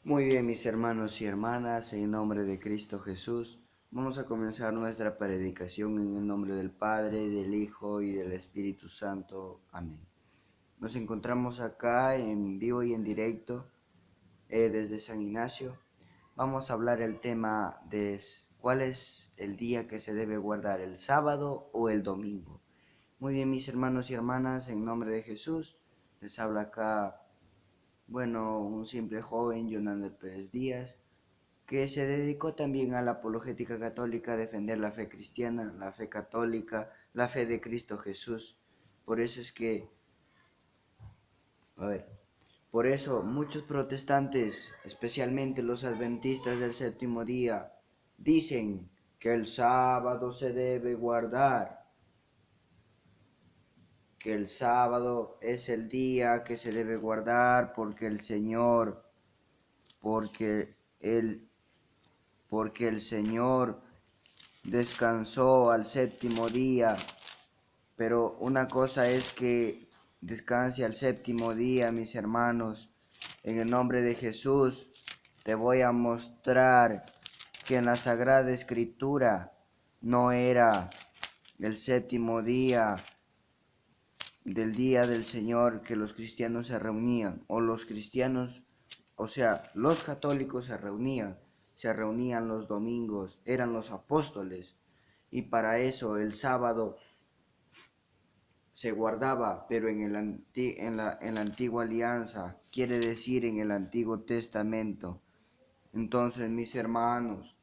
Muy bien, mis hermanos y hermanas, en nombre de Cristo Jesús, vamos a comenzar nuestra predicación en el nombre del Padre, del Hijo y del Espíritu Santo. Amén. Nos encontramos acá en vivo y en directo desde San Ignacio. Vamos a hablar el tema de cuál es el día que se debe guardar, el sábado o el domingo. Muy bien, mis hermanos y hermanas, en nombre de Jesús, les habla acá un simple joven, Jonander Pérez Díaz, que se dedicó también a la apologética católica, a defender la fe cristiana, la fe católica, la fe de Cristo Jesús. Por eso es que, a ver, por eso muchos protestantes, especialmente los adventistas del séptimo día, dicen que el sábado se debe guardar, que el sábado es el día que se debe guardar porque el Señor, porque el porque el Señor descansó al séptimo día. Pero una cosa es que descanse al séptimo día, mis hermanos. En el nombre de Jesús te voy a mostrar que en la Sagrada Escritura no era el séptimo día del día del Señor que los cristianos se reunían, o los cristianos, o sea, los católicos se reunían los domingos, eran los apóstoles, y para eso el sábado se guardaba, pero en la antigua alianza, quiere decir en el Antiguo Testamento. Entonces, mis hermanos,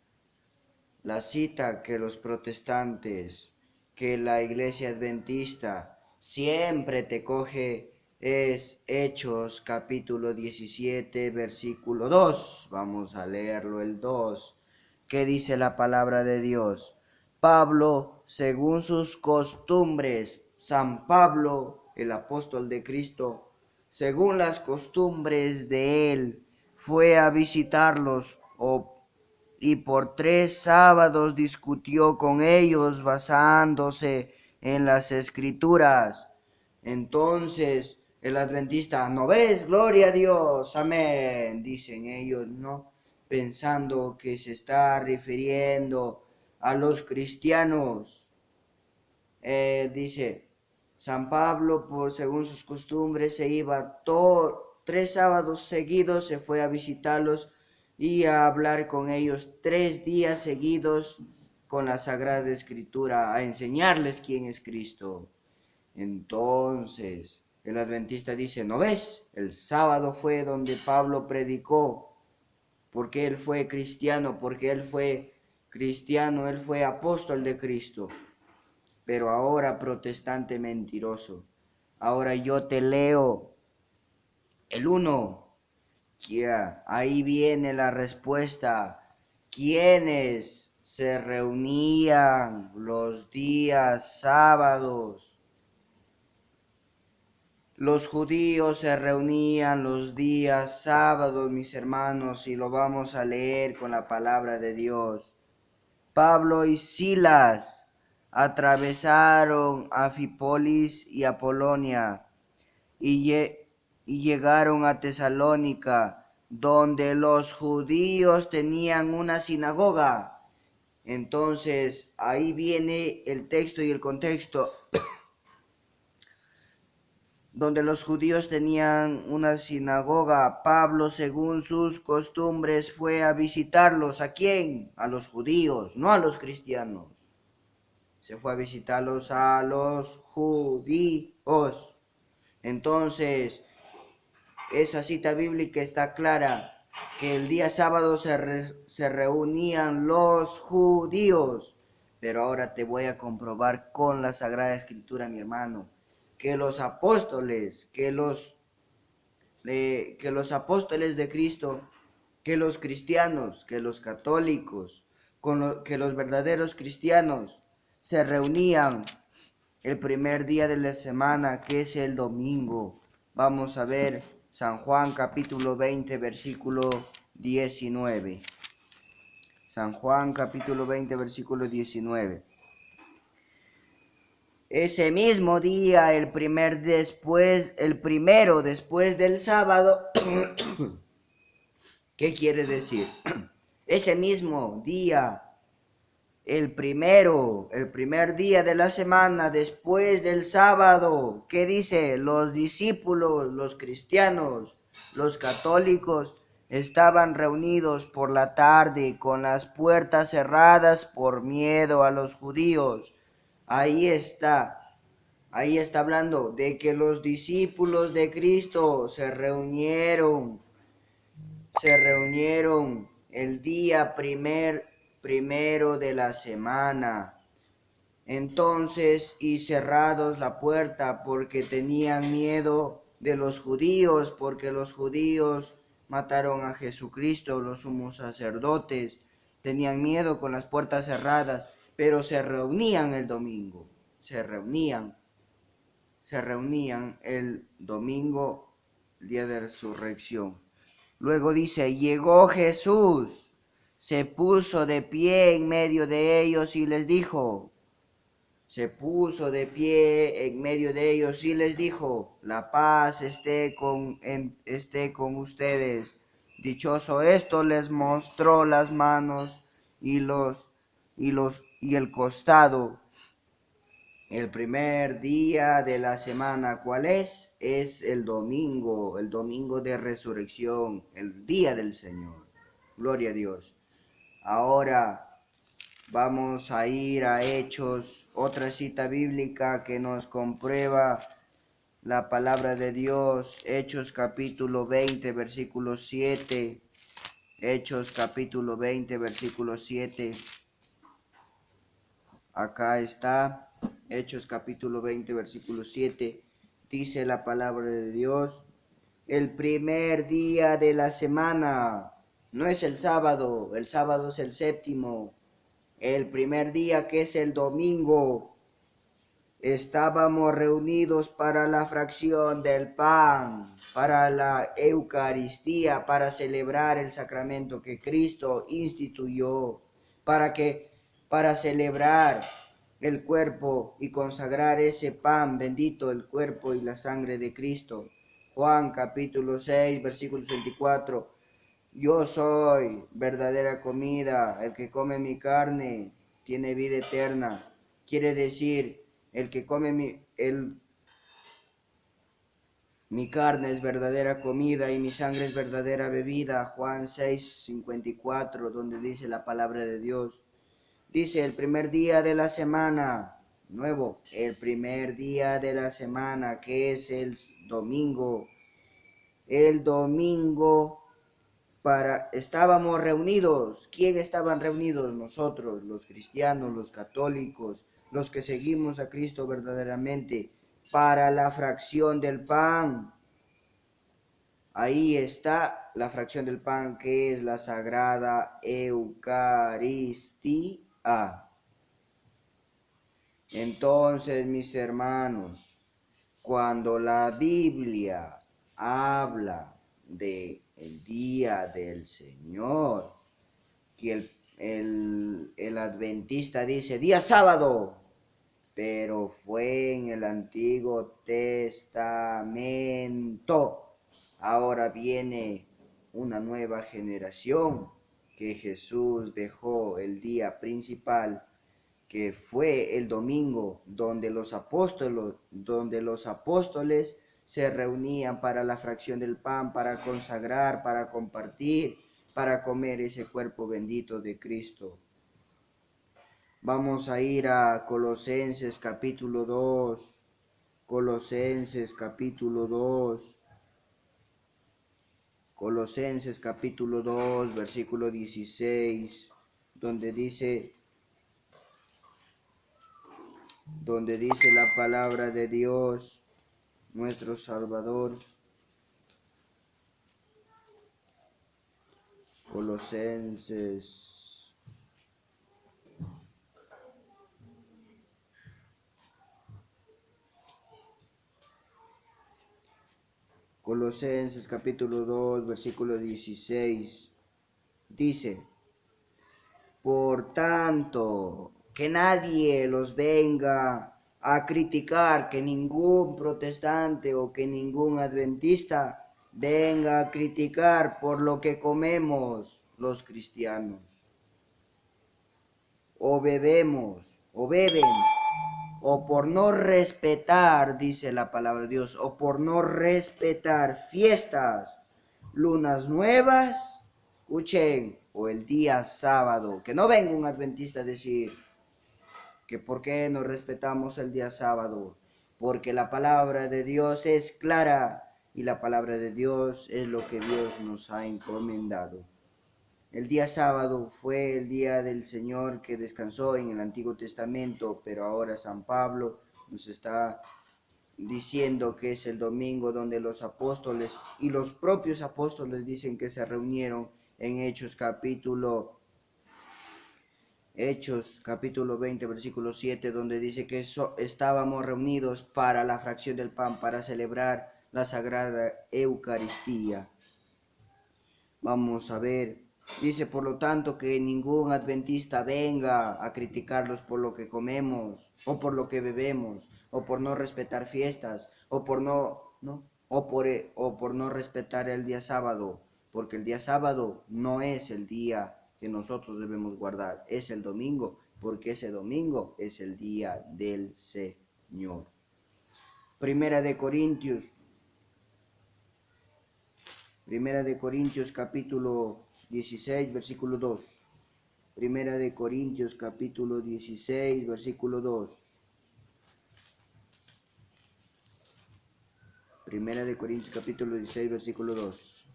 la cita que los protestantes, que la iglesia adventista siempre te coge es Hechos capítulo 17 versículo 2. Vamos a leerlo el 2. ¿Qué dice la palabra de Dios? Pablo, según sus costumbres, San Pablo, el apóstol de Cristo, según las costumbres de él, fue a visitarlos y por 3 sábados discutió con ellos basándose en las Escrituras. Entonces el adventista, ¿no ves? Gloria a Dios, amén, dicen ellos, ¿no? Pensando que se está refiriendo a los cristianos. Dice, San Pablo, según sus costumbres, se iba 3 sábados seguidos, se fue a visitarlos y a hablar con ellos 3 días seguidos con la Sagrada Escritura, a enseñarles quién es Cristo. Entonces, el adventista dice, ¿no ves? El sábado fue donde Pablo predicó, porque él fue cristiano, él fue apóstol de Cristo. Pero ahora, protestante mentiroso, ahora yo te leo el 1. Ahí viene la respuesta. ¿Quiénes se reunían los días sábados? Los judíos se reunían los días sábados, mis hermanos, y lo vamos a leer con la palabra de Dios. Pablo y Silas atravesaron Anfípolis y Apolonia y llegaron a Tesalónica, donde los judíos tenían una sinagoga. Entonces, ahí viene el texto y el contexto. Donde los judíos tenían una sinagoga, Pablo, según sus costumbres, fue a visitarlos. ¿A quién? A los judíos, no a los cristianos. Se fue a visitarlos a los judíos. Entonces, esa cita bíblica está clara, que el día sábado se reunían los judíos. Pero ahora te voy a comprobar con la Sagrada Escritura, mi hermano, que los apóstoles, que los apóstoles de Cristo, que los cristianos, que los católicos, que los verdaderos cristianos se reunían el primer día de la semana, que es el domingo. Vamos a ver San Juan capítulo 20, versículo 19. San Juan capítulo 20, versículo 19. Ese mismo día, el primero después del sábado, ¿Qué quiere decir? Ese mismo día, el primer día de la semana después del sábado, ¿qué dice? Los discípulos, los cristianos, los católicos estaban reunidos por la tarde con las puertas cerradas por miedo a los judíos. Ahí está hablando de que los discípulos de Cristo se reunieron el día primero de la semana. Entonces, y cerrados la puerta porque tenían miedo de los judíos, porque los judíos mataron a Jesucristo, los sumos sacerdotes, tenían miedo con las puertas cerradas, pero se reunían el domingo, se reunían el domingo, el día de resurrección. Luego dice, llegó Jesús, se puso de pie en medio de ellos y les dijo, la paz esté con ustedes. Dichoso esto, les mostró las manos y el costado. El primer día de la semana, ¿cuál es? Es el domingo de resurrección, el día del Señor. Gloria a Dios. Ahora vamos a ir a Hechos, otra cita bíblica que nos comprueba la palabra de Dios. Hechos capítulo 20, versículo 7. Hechos capítulo 20, versículo 7. Acá está. Hechos capítulo 20, versículo 7, dice la palabra de Dios, el primer día de la semana, no es el sábado es el séptimo, el primer día que es el domingo, estábamos reunidos para la fracción del pan, para la Eucaristía, para celebrar el sacramento que Cristo instituyó, para celebrar el cuerpo y consagrar ese pan bendito, el cuerpo y la sangre de Cristo. Juan capítulo 6, versículo 24. Yo soy verdadera comida, el que come mi carne tiene vida eterna. Quiere decir, el que come mi carne es verdadera comida y mi sangre es verdadera bebida. Juan 6, 54, donde dice la palabra de Dios. Dice, el primer día de la semana, el primer día de la semana, que es el domingo. El domingo estábamos reunidos. ¿Quién estaban reunidos? Nosotros, los cristianos, los católicos, los que seguimos a Cristo verdaderamente, para la fracción del pan. Ahí está la fracción del pan, que es la Sagrada Eucaristía. Entonces, mis hermanos, cuando la Biblia habla de el día del Señor, que el adventista dice día sábado, pero fue en el Antiguo Testamento. Ahora viene una nueva generación que Jesús dejó el día principal, que fue el domingo, donde los apóstoles se reunían para la fracción del pan, para consagrar, para compartir, para comer ese cuerpo bendito de Cristo. Vamos a ir a Colosenses capítulo 2, Colosenses capítulo 2, Colosenses capítulo 2, versículo 16, donde dice la palabra de Dios, nuestro Salvador. Colosenses capítulo 2, versículo 16, dice, por tanto, que nadie los venga a criticar, que ningún protestante o que ningún adventista venga a criticar por lo que comemos los cristianos, o bebemos, o beben, o por no respetar, dice la palabra de Dios, o por no respetar fiestas, lunas nuevas, escuchen, o el día sábado, que no venga un adventista a decir que por qué no respetamos el día sábado, porque la palabra de Dios es clara y la palabra de Dios es lo que Dios nos ha encomendado. El día sábado fue el día del Señor que descansó en el Antiguo Testamento, pero ahora San Pablo nos está diciendo que es el domingo donde los apóstoles y los propios apóstoles dicen que se reunieron en Hechos capítulo 20, versículo 7, donde dice que estábamos reunidos para la fracción del pan, para celebrar la Sagrada Eucaristía. Vamos a ver, dice por lo tanto que ningún adventista venga a criticarlos por lo que comemos, o por lo que bebemos, o por no respetar fiestas, o por no respetar el día sábado, porque el día sábado no es el día que nosotros debemos guardar, es el domingo, porque ese domingo es el día del Señor. Primera de Corintios capítulo 16, versículo 2. Primera de Corintios capítulo 16, versículo 2. Primera de Corintios capítulo 16, versículo 2.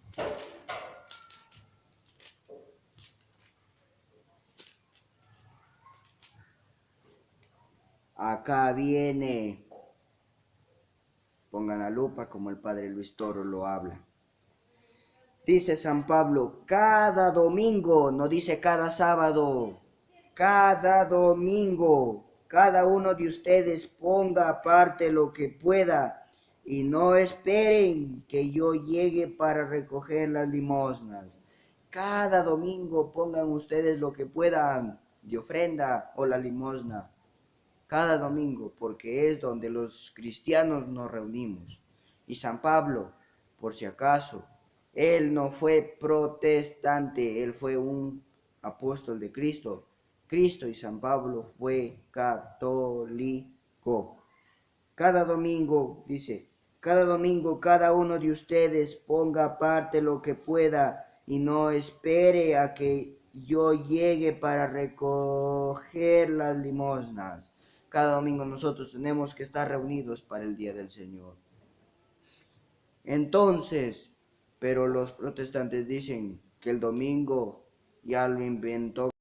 Acá viene, pongan la lupa como el padre Luis Toro lo habla. Dice San Pablo, cada domingo, no dice cada sábado, cada domingo, cada uno de ustedes ponga aparte lo que pueda y no esperen que yo llegue para recoger las limosnas. Cada domingo pongan ustedes lo que puedan de ofrenda o la limosna. Cada domingo, porque es donde los cristianos nos reunimos. Y San Pablo, por si acaso, él no fue protestante, él fue un apóstol de Cristo. Cristo y San Pablo fue católico. Cada domingo, dice, cada domingo cada uno de ustedes ponga aparte lo que pueda y no espere a que yo llegue para recoger las limosnas. Cada domingo nosotros tenemos que estar reunidos para el día del Señor. Entonces, pero los protestantes dicen que el domingo ya lo inventó